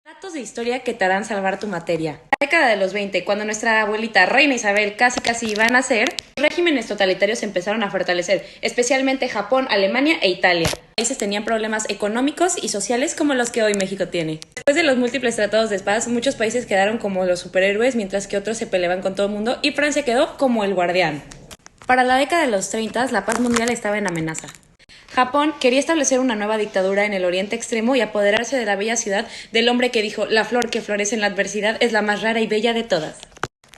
Datos de historia que te harán salvar tu materia. En la década de los 20, cuando nuestra abuelita Reina Isabel casi iba a nacer, los regímenes totalitarios empezaron a fortalecer, especialmente Japón, Alemania e Italia. Los países tenían problemas económicos y sociales como los que hoy México tiene. Después de los múltiples tratados de paz, muchos países quedaron como los superhéroes, mientras que otros se peleaban con todo el mundo y Francia quedó como el guardián. Para la década de los 30, la paz mundial estaba en amenaza. Japón quería establecer una nueva dictadura en el Oriente Extremo y apoderarse de la bella ciudad del hombre que dijo: la flor que florece en la adversidad es la más rara y bella de todas.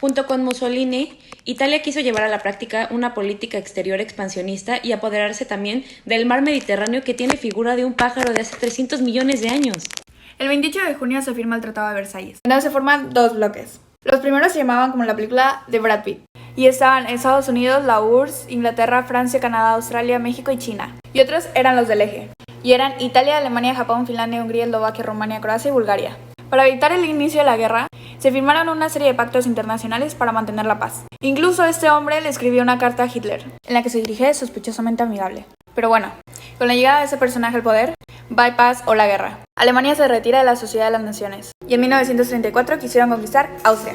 Junto con Mussolini, Italia quiso llevar a la práctica una política exterior expansionista y apoderarse también del mar Mediterráneo, que tiene figura de un pájaro de hace 300 millones de años. El 28 de junio se firma el Tratado de Versalles, donde se forman dos bloques. Los primeros se llamaban como la película de Brad Pitt, y estaban Estados Unidos, la URSS, Inglaterra, Francia, Canadá, Australia, México y China. Y otros eran los del eje, y eran Italia, Alemania, Japón, Finlandia, Hungría, Eslovaquia, Rumania, Croacia y Bulgaria. Para evitar el inicio de la guerra, se firmaron una serie de pactos internacionales para mantener la paz. Incluso este hombre le escribió una carta a Hitler, en la que se dirige sospechosamente amigable. Pero bueno, con la llegada de ese personaje al poder, va paz o la guerra. Alemania se retira de la Sociedad de las Naciones, y en 1934 quisieron conquistar Austria.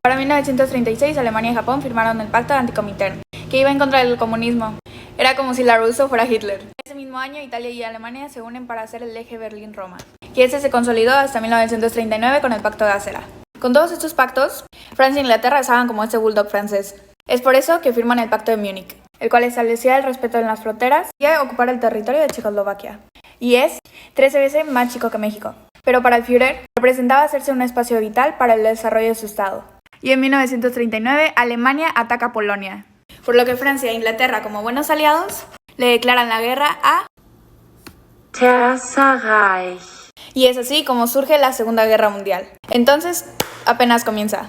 Para 1936, Alemania y Japón firmaron el Pacto Anticomintern, que iba en contra del comunismo. Era como si la Russo fuera Hitler. Ese mismo año, Italia y Alemania se unen para hacer el eje Berlín-Roma, que ese se consolidó hasta 1939 con el Pacto de Acera. Con todos estos pactos, Francia e Inglaterra estaban como este bulldog francés. Es por eso que firman el Pacto de Múnich, el cual establecía el respeto en las fronteras y ocupar el territorio de Checoslovaquia. Y es 13 veces más chico que México. Pero para el Führer, representaba hacerse un espacio vital para el desarrollo de su estado. Y en 1939, Alemania ataca Polonia, por lo que Francia e Inglaterra, como buenos aliados, le declaran la guerra a Tercer Reich. Y es así como surge la Segunda Guerra Mundial. Entonces, apenas comienza.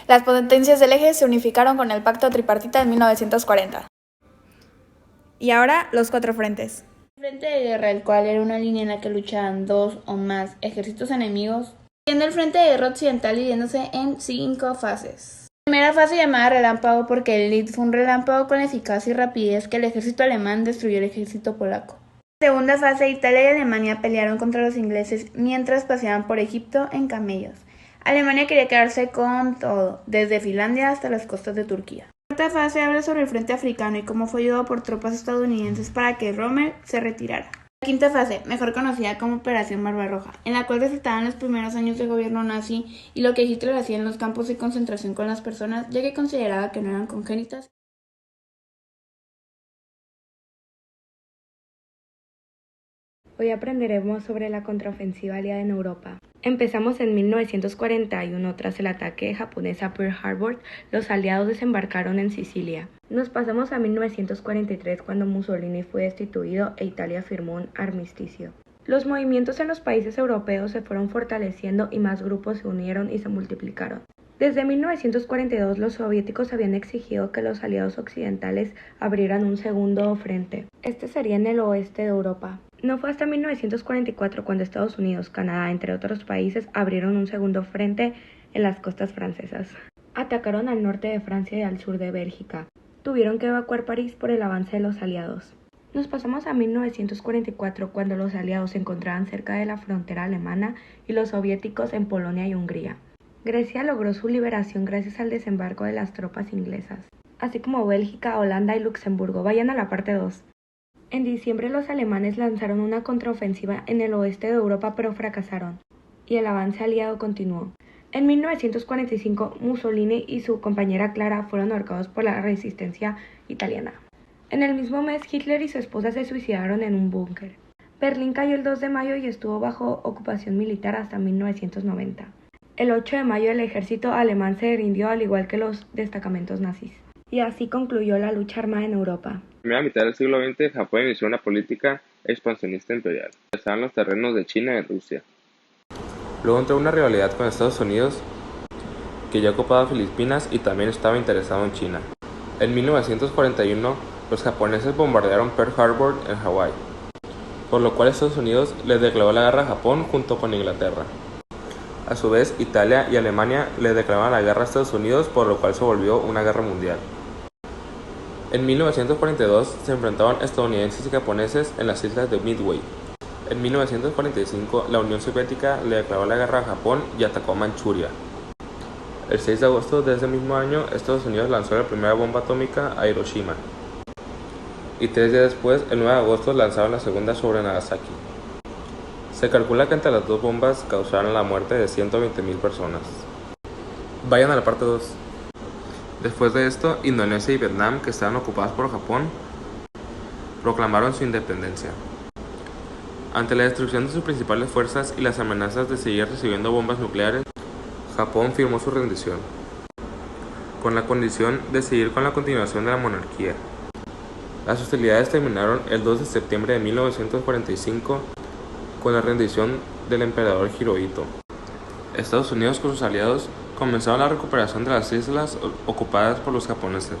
Las potencias del eje se unificaron con el Pacto Tripartita en 1940. Y ahora, los cuatro frentes. El frente de guerra, el cual era una línea en la que luchaban dos o más ejércitos enemigos, siendo el frente de guerra occidental dividiéndose en 5 fases. La primera fase llamada relámpago porque el lead fue un relámpago con la eficacia y rapidez que el ejército alemán destruyó el ejército polaco. En la segunda fase, Italia y Alemania pelearon contra los ingleses mientras paseaban por Egipto en camellos. Alemania quería quedarse con todo, desde Finlandia hasta las costas de Turquía. La cuarta fase habla sobre el frente africano y cómo fue ayudado por tropas estadounidenses para que Rommel se retirara. La quinta fase, mejor conocida como Operación Barbarroja, en la cual resaltaban los primeros años de gobierno nazi y lo que Hitler hacía en los campos de concentración con las personas, ya que consideraba que no eran congénitas. Hoy aprenderemos sobre la contraofensiva aliada en Europa. Empezamos en 1941, tras el ataque japonés a Pearl Harbor, los aliados desembarcaron en Sicilia. Nos pasamos a 1943, cuando Mussolini fue destituido e Italia firmó un armisticio. Los movimientos en los países europeos se fueron fortaleciendo y más grupos se unieron y se multiplicaron. Desde 1942, los soviéticos habían exigido que los aliados occidentales abrieran un segundo frente. Este sería en el oeste de Europa. No fue hasta 1944 cuando Estados Unidos, Canadá, entre otros países, abrieron un segundo frente en las costas francesas. Atacaron al norte de Francia y al sur de Bélgica. Tuvieron que evacuar París por el avance de los aliados. Nos pasamos a 1944, cuando los aliados se encontraban cerca de la frontera alemana y los soviéticos en Polonia y Hungría. Grecia logró su liberación gracias al desembarco de las tropas inglesas, así como Bélgica, Holanda y Luxemburgo. Vayan a la parte 2. En diciembre los alemanes lanzaron una contraofensiva en el oeste de Europa, pero fracasaron, y el avance aliado continuó. En 1945, Mussolini y su compañera Clara fueron ahorcados por la resistencia italiana. En el mismo mes, Hitler y su esposa se suicidaron en un búnker. Berlín cayó el 2 de mayo y estuvo bajo ocupación militar hasta 1990. El 8 de mayo el ejército alemán se rindió, al igual que los destacamentos nazis. Y así concluyó la lucha armada en Europa. En la primera mitad del siglo XX, Japón inició una política expansionista imperial. Estaban los terrenos de China y Rusia. Luego entró una rivalidad con Estados Unidos, que ya ocupaba Filipinas y también estaba interesado en China. En 1941, los japoneses bombardearon Pearl Harbor en Hawái, por lo cual Estados Unidos le declaró la guerra a Japón junto con Inglaterra. A su vez, Italia y Alemania le declararon la guerra a Estados Unidos, por lo cual se volvió una guerra mundial. En 1942 se enfrentaban estadounidenses y japoneses en las islas de Midway. En 1945, la Unión Soviética le declaró la guerra a Japón y atacó Manchuria. El 6 de agosto de ese mismo año, Estados Unidos lanzó la primera bomba atómica a Hiroshima. Y 3 días después, el 9 de agosto, lanzaron la segunda sobre Nagasaki. Se calcula que entre las dos bombas causaron la muerte de 120.000 personas. Vayan a la parte 2. Después de esto, Indonesia y Vietnam, que estaban ocupadas por Japón, proclamaron su independencia. Ante la destrucción de sus principales fuerzas y las amenazas de seguir recibiendo bombas nucleares, Japón firmó su rendición, con la condición de seguir con la continuación de la monarquía. Las hostilidades terminaron el 2 de septiembre de 1945 con la rendición del emperador Hirohito. Estados Unidos con sus aliados comenzaron la recuperación de las islas ocupadas por los japoneses.